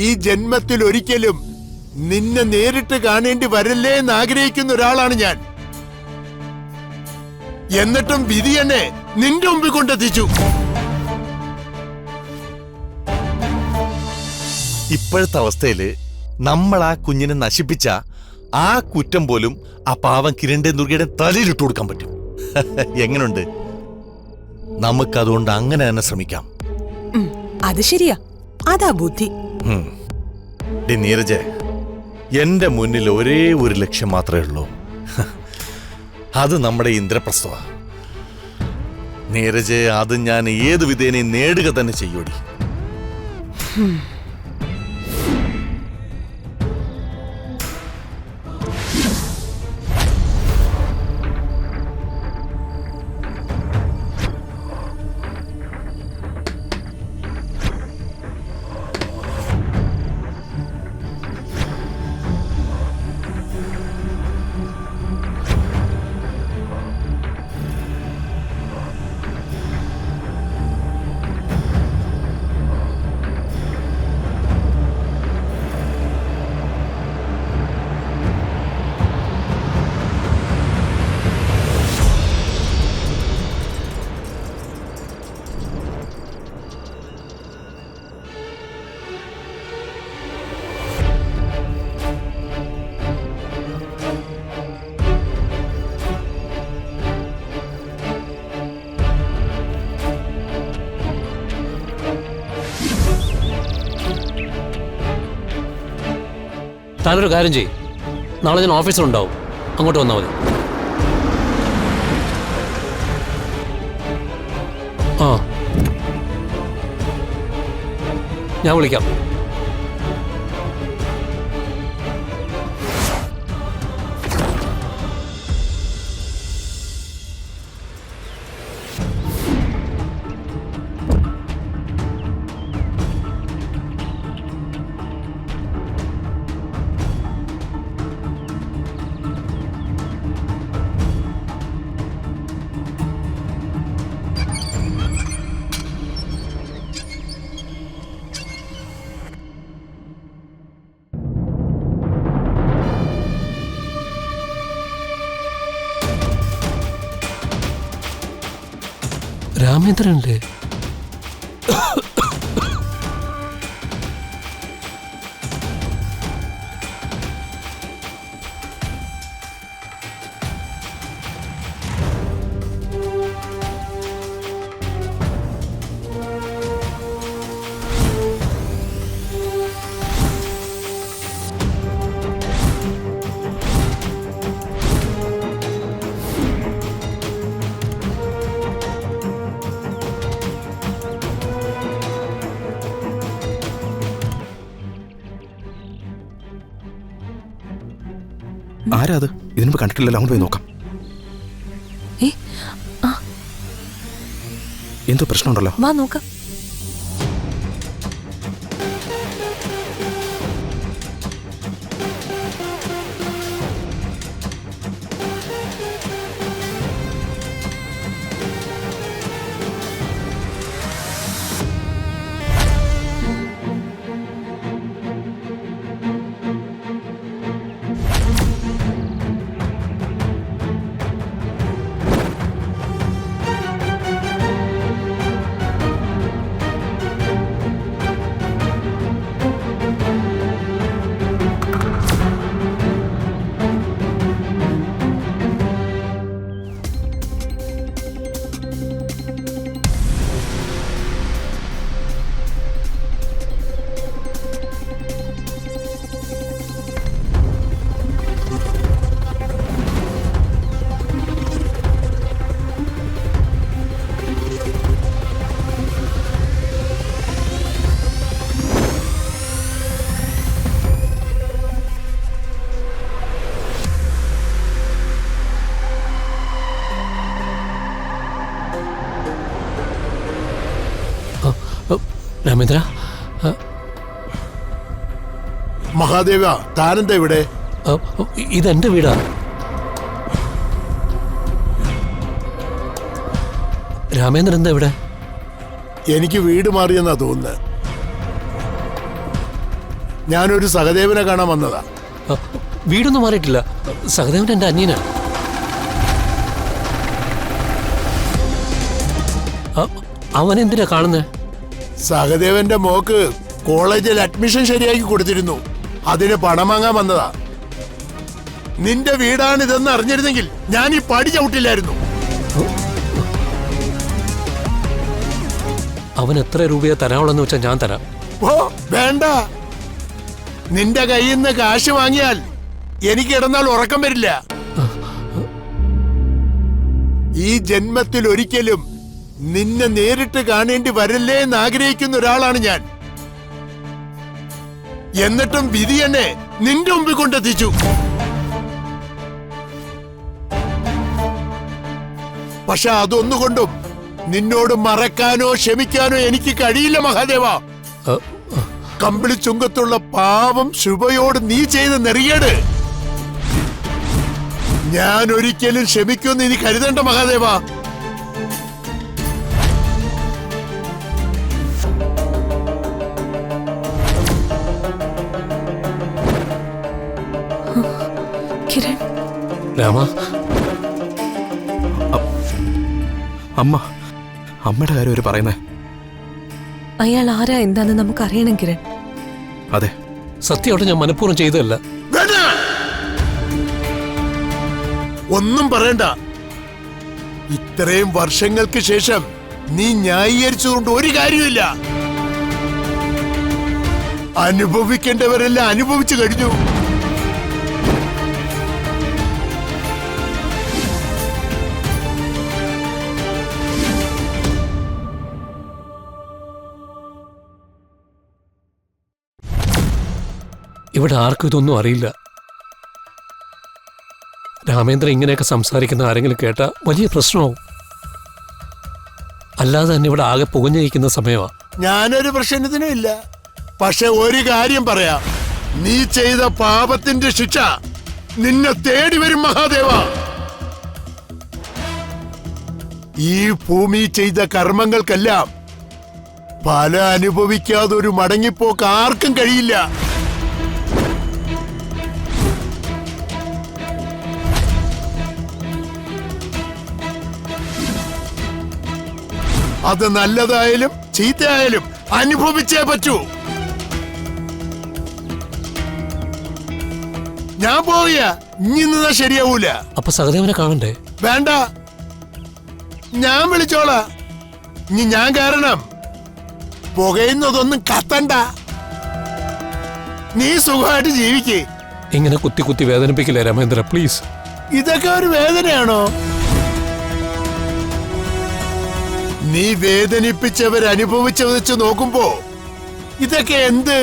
ഈ ജന്മത്തിൽ ഒരിക്കലും നിന്നെ നേരിട്ട് കാണേണ്ടി വരല്ലേ എന്ന് ആഗ്രഹിക്കുന്ന ഒരാളാണ് ഞാൻ. എന്നിട്ടും വിധി എന്നെ നിന്റെ മുമ്പിൽ കൊണ്ടെത്തിച്ചു. ഇപ്പോഴത്തെ അവസ്ഥയില് നമ്മൾ ആ കുഞ്ഞിനെ നശിപ്പിച്ച ആ കുറ്റം പോലും ആ പാവം കിരണ്ടെ ദുർഗയുടെ തലയിലിട്ട് കൊടുക്കാൻ പറ്റും. എങ്ങനുണ്ട്? നമുക്കതുകൊണ്ട് അങ്ങനെ തന്നെ ശ്രമിക്കാം. അത് ശരിയാ, അതാ ബുദ്ധി. നീരജ്, എന്റെ മുന്നിൽ ഒരേ ഒരു ലക്ഷ്യം മാത്രമേ ഉള്ളൂ. അത് നമ്മുടെ ഇന്ദ്രപ്രസ്ഥവ. നീരജ്, അത് ഞാൻ ഏത് വിധേനയും നേടുക തന്നെ ചെയ്യൂടി. താനൊരു കാര്യം ചെയ്യും, നാളെ ഞാൻ ഓഫീസിലുണ്ടാവും, അങ്ങോട്ട് വന്നാൽ മതി. ആ, ഞാൻ വിളിക്കാം. രാമേന്ദ്രനല്ലേ? ആരാ അത്? ഇതിനുമ്പ് കണ്ടിട്ടില്ലല്ലോ, അങ്ങോട്ട് പോയി നോക്കാം. എന്തോ പ്രശ്നമുണ്ടല്ലോ, വാ നോക്കാം. രാമേന്ദ്ര, മഹാദേവ, താനെന്താ ഇവിടെ? ഇതെന്റെ വീടാ. രാമേന്ദ്രൻ എന്താ ഇവിടെ? എനിക്ക് വീട് മാറിയെന്നാ തോന്നുന്നത്. ഞാനൊരു സഹദേവനെ കാണാൻ വന്നതാ. വീടൊന്നും മാറിയിട്ടില്ല. സഹദേവൻ എൻ്റെ അന്യനാ. അവൻ എന്തിനാ കാണുന്നേ? സഹദേവന്റെ മോക്ക് കോളേജിൽ അഡ്മിഷൻ ശരിയാക്കി കൊടുത്തിരുന്നു. അതിന് പണം വാങ്ങാൻ വന്നതാ. നിന്റെ വീടാണിതെന്ന് അറിഞ്ഞിരുന്നെങ്കിൽ ഞാൻ ഈ പടി ചവിട്ടില്ലായിരുന്നു. അവൻ എത്ര രൂപയെ തരാവുള്ളെന്ന് വെച്ചാൽ ഞാൻ തരാം. ഓ വേണ്ട, നിന്റെ കയ്യിൽ നിന്ന് കാശ് വാങ്ങിയാൽ എനിക്ക് കിടന്നാൽ ഉറക്കം വരില്ല. ഈ ജന്മത്തിൽ ഒരിക്കലും നിന്നെ നേരിട്ട് കാണേണ്ടി വരില്ലേ എന്ന് ആഗ്രഹിക്കുന്ന ഒരാളാണ് ഞാൻ. എന്നിട്ടും വിധി എന്നെ നിന്റെ മുമ്പിൽ കൊണ്ടെത്തിച്ചു. പക്ഷെ അതൊന്നുകൊണ്ടും നിന്നോട് മറക്കാനോ ക്ഷമിക്കാനോ എനിക്ക് കഴിയില്ല മഹാദേവ. കമ്പിളി ചുങ്കത്തുള്ള പാവം ശുഭയോട് നീ ചെയ്ത നെറിയേട് ഞാൻ ഒരിക്കലും ക്ഷമിക്കുമെന്ന് നീ കരുതണ്ട മഹാദേവ. കിരൺ, രാമ, അമ്മ, അമ്മയുടെ കാര്യം ഒരു പറയുന്നേ. അയാൾ ആരാ എന്താന്ന് നമുക്ക് അറിയണം കിരൺ. അതെ, സത്യമായിട്ട് ഞാൻ മനഃപൂർവ്വം ചെയ്തതല്ല. വേണ്ട, ഒന്നും പറയണ്ട. ഇത്രയും വർഷങ്ങൾക്ക് ശേഷം നീ ന്യായീകരിച്ചുകൊണ്ട് ഒരു കാര്യമില്ല. അനുഭവിക്കേണ്ടവരെല്ലാം അനുഭവിച്ചു കഴിഞ്ഞു. ഇവിടെ ആർക്കും ഇതൊന്നും അറിയില്ല. രാമേന്ദ്രൻ ഇങ്ങനെയൊക്കെ സംസാരിക്കുന്ന ആരെങ്കിലും കേട്ടാൽ വലിയ പ്രശ്നമാവും. അല്ലാതെ തന്നെ ഇവിടെ ആകെ പുകഞ്ഞിരിക്കുന്ന സമയമാ. ഞാനൊരു പ്രശ്നത്തിനും ഇല്ല. പക്ഷെ ഒരു കാര്യം പറയാം, നീ ചെയ്ത പാപത്തിന്റെ ശിക്ഷ നിന്നെ തേടി വരും മഹാദേവ. ഈ ഭൂമി ചെയ്ത കർമ്മങ്ങൾക്കെല്ലാം ഫല അനുഭവിക്കാതെ ഒരു മടങ്ങിപ്പോക്ക് ആർക്കും കഴിയില്ല. അത് നല്ലതായാലും ചീത്തയായാലും അനുഭവിച്ചേ പറ്റൂ. ഞാൻ പോവുക, ഇനി നിന്നാ ശരിയാവൂല. അപ്പൊ സഹദേവനെ കാണണ്ടേ? വേണ്ട, ഞാൻ വിളിച്ചോളാ. ഇനി ഞാൻ കാരണം പുകയുന്നതൊന്നും കത്തണ്ട. നീ സുഖമായിട്ട് ജീവിക്കേ. ഇങ്ങനെ കുത്തി കുത്തി വേദനിപ്പിക്കില്ല രാമേന്ദ്ര, പ്ലീസ്. ഇതൊക്കെ ഒരു വേദനയാണോ? നീ വേദനിപ്പിച്ചവരനുഭവിച്ചു വെച്ച് നോക്കുമ്പോ ഇതൊക്കെ എന്ത്?